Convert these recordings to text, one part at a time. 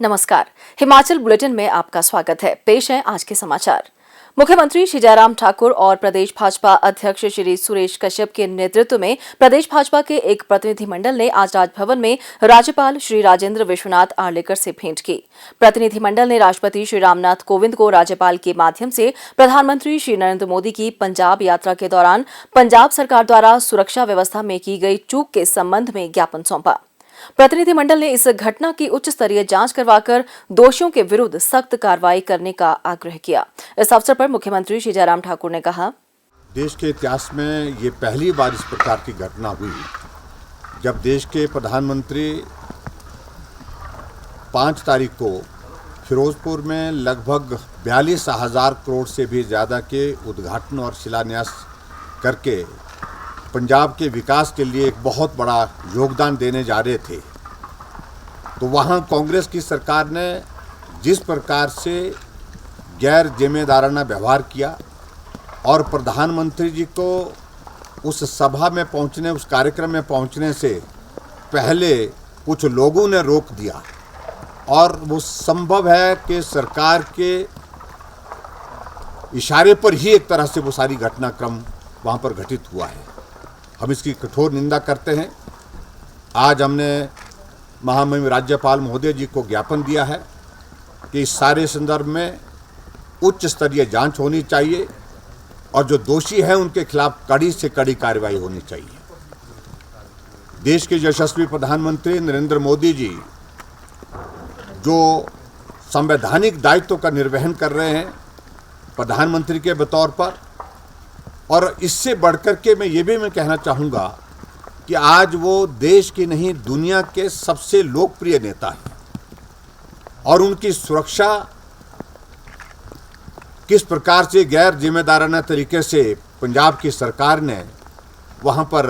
नमस्कार। हिमाचल बुलेटिन में आपका स्वागत है। पेश है आज के समाचार। मुख्यमंत्री श्री जयराम ठाकुर और प्रदेश भाजपा अध्यक्ष श्री सुरेश कश्यप के नेतृत्व में प्रदेश भाजपा के एक प्रतिनिधिमंडल ने आज राजभवन में राज्यपाल श्री राजेंद्र विश्वनाथ आर्लेकर से भेंट की। प्रतिनिधिमंडल ने राष्ट्रपति श्री रामनाथ कोविंद को राज्यपाल के माध्यम से प्रधानमंत्री श्री नरेंद्र मोदी की पंजाब यात्रा के दौरान पंजाब सरकार द्वारा सुरक्षा व्यवस्था में की गई चूक के संबंध में ज्ञापन सौंपा। प्रतिनिधिमंडल ने इस घटना की उच्च स्तरीय जांच करवाकर दोषियों के विरुद्ध सख्त कार्रवाई करने का आग्रह किया। इस अवसर पर मुख्यमंत्री श्री जयराम ठाकुर ने कहा, देश के इतिहास में ये पहली बार इस प्रकार की घटना हुई जब देश के प्रधानमंत्री 5 तारीख को फिरोजपुर में लगभग 42,000 करोड़ से भी ज़्यादा के उद्घाटन और शिलान्यास करके पंजाब के विकास के लिए एक बहुत बड़ा योगदान देने जा रहे थे। तो वहाँ कांग्रेस की सरकार ने जिस प्रकार से गैर जिम्मेदाराना व्यवहार किया और प्रधानमंत्री जी को उस सभा में पहुँचने, उस कार्यक्रम में पहुँचने से पहले कुछ लोगों ने रोक दिया और वो संभव है कि सरकार के इशारे पर ही एक तरह से वो सारी घटनाक्रम वहाँ पर घटित हुआ है। हम इसकी कठोर निंदा करते हैं। आज हमने महामहिम राज्यपाल महोदय जी को ज्ञापन दिया है कि इस सारे संदर्भ में उच्च स्तरीय जांच होनी चाहिए और जो दोषी हैं उनके खिलाफ कड़ी से कड़ी कार्रवाई होनी चाहिए। देश के यशस्वी प्रधानमंत्री नरेंद्र मोदी जी जो संवैधानिक दायित्व का निर्वहन कर रहे हैं प्रधानमंत्री के बतौर पर, और इससे बढ़कर के मैं कहना चाहूँगा कि आज वो देश की नहीं दुनिया के सबसे लोकप्रिय नेता हैं और उनकी सुरक्षा किस प्रकार से गैर जिम्मेदाराना तरीके से पंजाब की सरकार ने वहाँ पर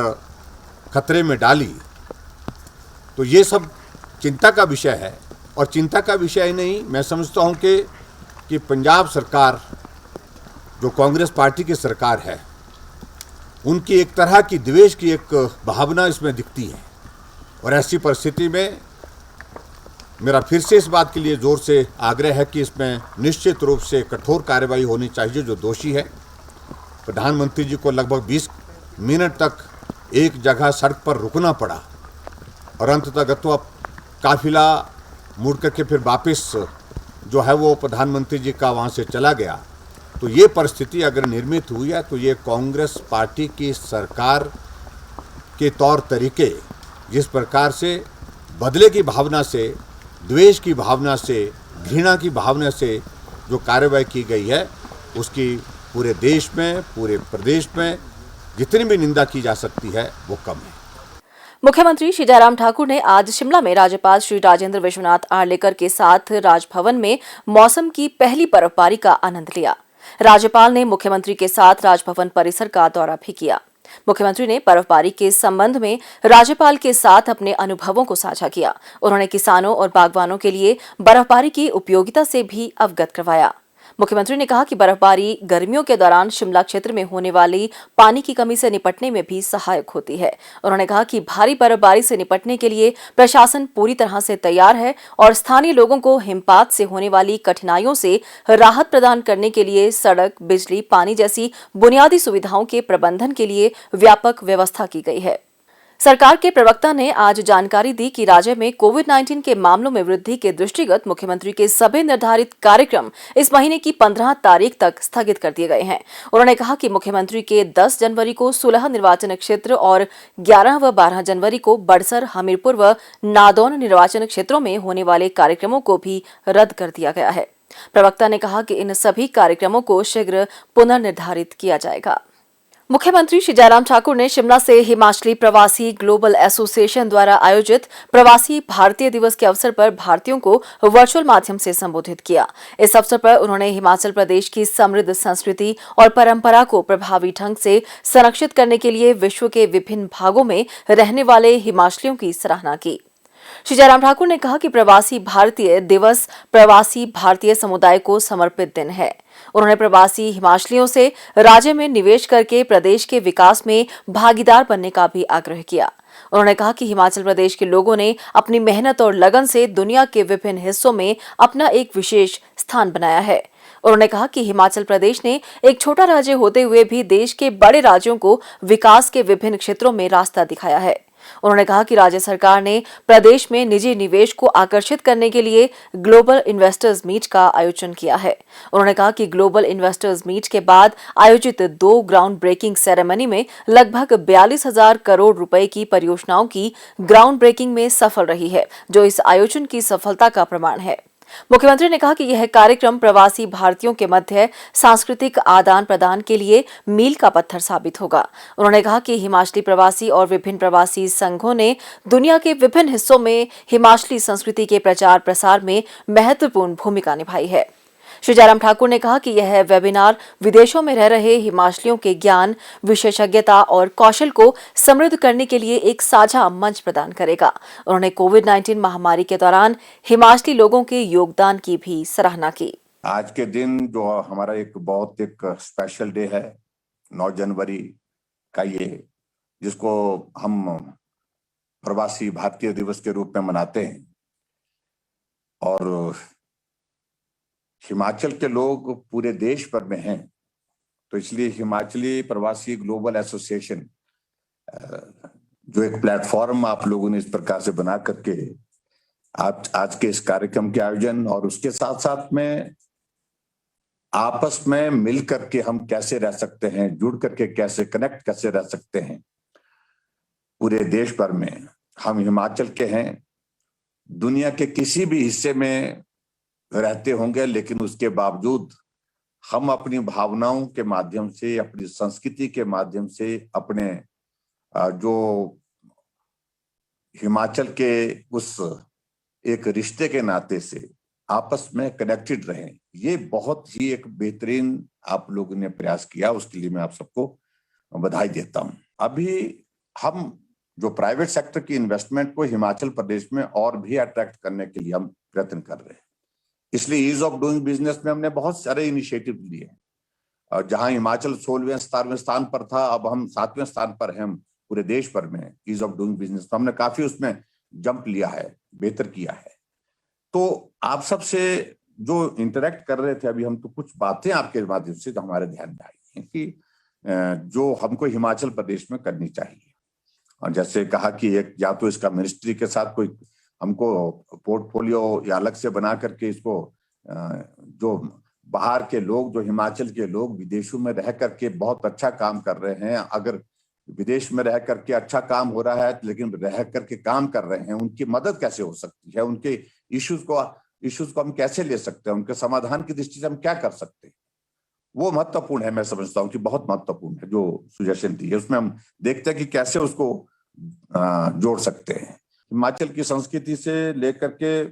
खतरे में डाली, तो ये सब चिंता का विषय है। और चिंता का विषय ही नहीं, मैं समझता हूँ कि पंजाब सरकार जो कांग्रेस पार्टी की सरकार है उनकी एक तरह की द्वेष की एक भावना इसमें दिखती है। और ऐसी परिस्थिति में मेरा फिर से इस बात के लिए ज़ोर से आग्रह है कि इसमें निश्चित रूप से कठोर कार्रवाई होनी चाहिए जो दोषी है। प्रधानमंत्री जी को लगभग 20 मिनट तक एक जगह सड़क पर रुकना पड़ा और अंततः काफिला मुड़ करके फिर वापस जो है वो प्रधानमंत्री जी का वहाँ से चला गया। तो ये परिस्थिति अगर निर्मित हुई है तो ये कांग्रेस पार्टी की सरकार के तौर तरीके जिस प्रकार से बदले की भावना से, द्वेष की भावना से, घृणा की भावना से जो कार्रवाई की गई है उसकी पूरे देश में, पूरे प्रदेश में जितनी भी निंदा की जा सकती है वो कम है। मुख्यमंत्री श्री जयराम ठाकुर ने आज शिमला में राज्यपाल श्री राजेंद्र विश्वनाथ आर्लेकर के साथ राजभवन में मौसम की पहली बर्फबारी का आनंद लिया। राज्यपाल ने मुख्यमंत्री के साथ राजभवन परिसर का दौरा भी किया। मुख्यमंत्री ने बर्फबारी के संबंध में राज्यपाल के साथ अपने अनुभवों को साझा किया। उन्होंने किसानों और बागवानों के लिए बर्फबारी की उपयोगिता से भी अवगत करवाया। मुख्यमंत्री ने कहा कि बर्फबारी गर्मियों के दौरान शिमला क्षेत्र में होने वाली पानी की कमी से निपटने में भी सहायक होती है। उन्होंने कहा कि भारी बर्फबारी से निपटने के लिए प्रशासन पूरी तरह से तैयार है और स्थानीय लोगों को हिमपात से होने वाली कठिनाइयों से राहत प्रदान करने के लिए सड़क, बिजली, पानी जैसी बुनियादी सुविधाओं के प्रबंधन के लिए व्यापक व्यवस्था की गई है। सरकार के प्रवक्ता ने आज जानकारी दी कि राज्य में कोविड-19 के मामलों में वृद्धि के दृष्टिगत मुख्यमंत्री के सभी निर्धारित कार्यक्रम इस महीने की 15 तारीख तक स्थगित कर दिए गए हैं। उन्होंने कहा कि मुख्यमंत्री के 10 जनवरी को सुलह निर्वाचन क्षेत्र और 11 व 12 जनवरी को बड़सर, हमीरपुर व नादौन निर्वाचन क्षेत्रों में होने वाले कार्यक्रमों को भी रद्द कर दिया गया है। प्रवक्ता ने कहा कि इन सभी कार्यक्रमों को शीघ्र पुनर्निर्धारित किया जाएगा। मुख्यमंत्री श्री जयराम ठाकुर ने शिमला से हिमाचली प्रवासी ग्लोबल एसोसिएशन द्वारा आयोजित प्रवासी भारतीय दिवस के अवसर पर भारतीयों को वर्चुअल माध्यम से संबोधित किया। इस अवसर पर उन्होंने हिमाचल प्रदेश की समृद्ध संस्कृति और परंपरा को प्रभावी ढंग से संरक्षित करने के लिए विश्व के विभिन्न भागों में रहने वाले हिमाचलियों की सराहना की। श्री जयराम ठाकुर ने कहा कि प्रवासी भारतीय दिवस प्रवासी भारतीय समुदाय को समर्पित दिन है। उन्होंने प्रवासी हिमाचलियों से राज्य में निवेश करके प्रदेश के विकास में भागीदार बनने का भी आग्रह किया। उन्होंने कहा कि हिमाचल प्रदेश के लोगों ने अपनी मेहनत और लगन से दुनिया के विभिन्न हिस्सों में अपना एक विशेष स्थान बनाया है। उन्होंने कहा कि हिमाचल प्रदेश ने एक छोटा राज्य होते हुए भी देश के बड़े राज्यों को विकास के विभिन्न क्षेत्रों में रास्ता दिखाया है। उन्होंने कहा कि राज्य सरकार ने प्रदेश में निजी निवेश को आकर्षित करने के लिए ग्लोबल इन्वेस्टर्स मीट का आयोजन किया है। उन्होंने कहा कि ग्लोबल इन्वेस्टर्स मीट के बाद आयोजित 2 ग्राउंड ब्रेकिंग सेरेमनी में लगभग 42,000 करोड़ रुपए की परियोजनाओं की ग्राउंड ब्रेकिंग में सफल रही है, जो इस आयोजन की सफलता का प्रमाण है। मुख्यमंत्री ने कहा कि यह कार्यक्रम प्रवासी भारतीयों के मध्य सांस्कृतिक आदान प्रदान के लिए मील का पत्थर साबित होगा। उन्होंने कहा कि हिमाचली प्रवासी और विभिन्न प्रवासी संघों ने दुनिया के विभिन्न हिस्सों में हिमाचली संस्कृति के प्रचार प्रसार में महत्वपूर्ण भूमिका निभाई है। श्री जयराम ठाकुर ने कहा कि यह वेबिनार विदेशों में रह रहे हिमाचलियों के ज्ञान, विशेषज्ञता और कौशल को समृद्ध करने के लिए एक साझा मंच प्रदान करेगा। उन्होंने कोविड-19 महामारी के दौरान हिमाचली लोगों के योगदान की भी सराहना की। आज के दिन जो हमारा एक स्पेशल डे है, 9 जनवरी का ये, जिसको हम प्रवासी भारतीय दिवस के रूप में मनाते हैं, और हिमाचल के लोग पूरे देश भर में हैं, तो इसलिए हिमाचली प्रवासी ग्लोबल एसोसिएशन जो एक प्लेटफॉर्म आप लोगों ने इस प्रकार से बना करके आज के इस कार्यक्रम के आयोजन, और उसके साथ साथ में आपस में मिल करके हम कैसे रह सकते हैं, जुड़ करके कैसे कनेक्ट कैसे रह सकते हैं पूरे देश भर में। हम हिमाचल के हैं, दुनिया के किसी भी हिस्से में रहते होंगे, लेकिन उसके बावजूद हम अपनी भावनाओं के माध्यम से, अपनी संस्कृति के माध्यम से, अपने जो हिमाचल के उस एक रिश्ते के नाते से आपस में कनेक्टेड रहें। ये बहुत ही एक बेहतरीन आप लोगों ने प्रयास किया, उसके लिए मैं आप सबको बधाई देता हूं। अभी हम जो प्राइवेट सेक्टर की इन्वेस्टमेंट को हिमाचल प्रदेश में और भी अट्रैक्ट करने के लिए हम प्रयत्न कर रहे हैं। इसलिए ईज ऑफ डूइंग बिजनेस में हमने बहुत सारे इनिशिएटिव लिए, और जहां हिमाचल 16वें 17वें स्थान पर था, अब हम 7वें स्थान पर हैं पूरे देश भर में ईज ऑफ डूइंग बिजनेस। तो हमने काफी उसमें जंप लिया है, बेहतर किया है। तो आप सबसे जो इंटरेक्ट कर रहे थे अभी हम, तो कुछ बातें आपके माध्यम से हमारे ध्यान में आई हैं कि जो हमको हिमाचल प्रदेश में करनी चाहिए। और जैसे कहा कि एक या तो इसका मिनिस्ट्री के साथ कोई हमको पोर्टफोलियो या अलग से बना करके इसको जो बाहर के लोग, जो हिमाचल के लोग विदेशों में रह करके बहुत अच्छा काम कर रहे हैं, अगर विदेश में रह करके अच्छा काम हो रहा है लेकिन रह करके काम कर रहे हैं, उनकी मदद कैसे हो सकती है, उनके इश्यूज को हम कैसे ले सकते हैं, उनके समाधान की दृष्टि से हम क्या कर सकते हैं, वो महत्वपूर्ण है। मैं समझता हूँ कि बहुत महत्वपूर्ण है जो सुजेशन दी है, उसमें हम देखते हैं कि कैसे उसको जोड़ सकते हैं। हिमाचल की संस्कृति से लेकर के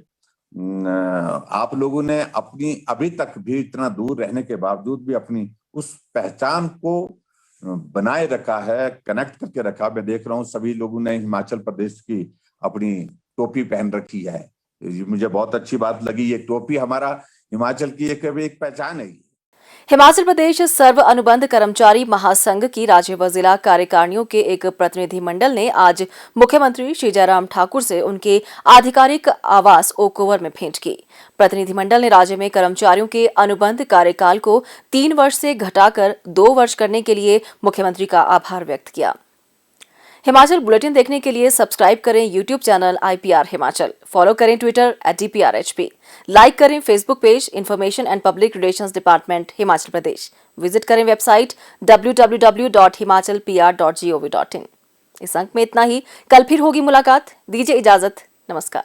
आप लोगों ने अपनी अभी तक भी इतना दूर रहने के बावजूद भी अपनी उस पहचान को बनाए रखा है, कनेक्ट करके रखा। मैं देख रहा हूँ सभी लोगों ने हिमाचल प्रदेश की अपनी टोपी पहन रखी है, मुझे बहुत अच्छी बात लगी। ये टोपी हमारा हिमाचल की एक पहचान है। हिमाचल प्रदेश सर्व अनुबंध कर्मचारी महासंघ की राज्य व जिला कार्यकारिणियों के एक प्रतिनिधिमंडल ने आज मुख्यमंत्री श्री जयराम ठाकुर से उनके आधिकारिक आवास ओक ओवर में भेंट की। प्रतिनिधिमंडल ने राज्य में कर्मचारियों के अनुबंध कार्यकाल को 3 वर्ष से घटाकर 2 वर्ष करने के लिए मुख्यमंत्री का आभार व्यक्त किया। हिमाचल बुलेटिन देखने के लिए सब्सक्राइब करें YouTube channel IPR Himachal, follow करें ट्विटर @DPRHP, लाइक करें Facebook page information and public relations department Himachal Pradesh, visit करें वेबसाइट www.himachalpr.gov.in। इस अंक में इतना ही, कल फिर होगी मुलाकात, दीजिए इजाजत, नमस्कार।